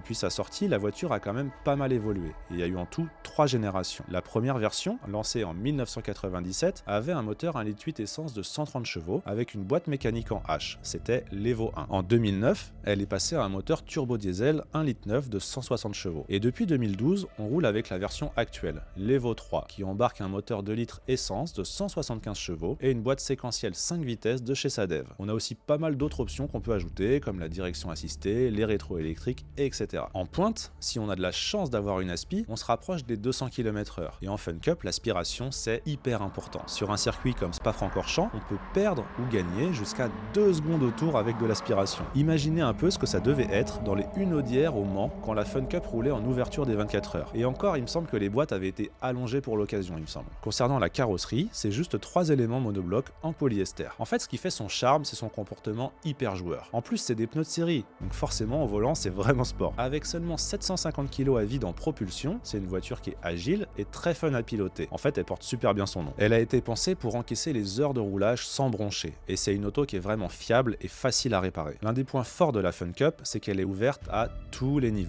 Depuis sa sortie, la voiture a quand même pas mal évolué. Et il y a eu en tout 3 générations. La première version, lancée en 1997, avait un moteur 1,8 litre essence de 130 chevaux avec une boîte mécanique en H. C'était l'Evo 1. En 2009, elle est passée à un moteur turbo-diesel 1,9 litre de 160 chevaux. Et depuis 2012, on roule avec la version actuelle, l'Evo 3, qui embarque un moteur 2 litres essence de 175 chevaux et une boîte séquentielle 5 vitesses de chez Sadev. On a aussi pas mal d'autres options qu'on peut ajouter, comme la direction assistée, les rétro-électriques, etc. En pointe, si on a de la chance d'avoir une aspi, on se rapproche des 200 km/h. Et en Fun Cup, l'aspiration, c'est hyper important. Sur un circuit comme Spa-Francorchamps, on peut perdre ou gagner jusqu'à 2 secondes au tour avec de l'aspiration. Imaginez un peu ce que ça devait être dans les Hunaudières au Mans quand la Fun Cup roulait en ouverture des 24 heures. Et encore, il me semble que les boîtes avaient été allongées pour l'occasion, il me semble. Concernant la carrosserie, c'est juste 3 éléments monobloc en polyester. En fait, ce qui fait son charme, c'est son comportement hyper joueur. En plus, c'est des pneus de série, donc forcément, au volant, c'est vraiment sport. Avec seulement 750 kg à vide en propulsion, c'est une voiture qui est agile et très fun à piloter. En fait, elle porte super bien son nom. Elle a été pensée pour encaisser les heures de roulage sans broncher, et c'est une auto qui est vraiment fiable et facile à réparer. L'un des points forts de la Fun Cup, c'est qu'elle est ouverte à tous les niveaux.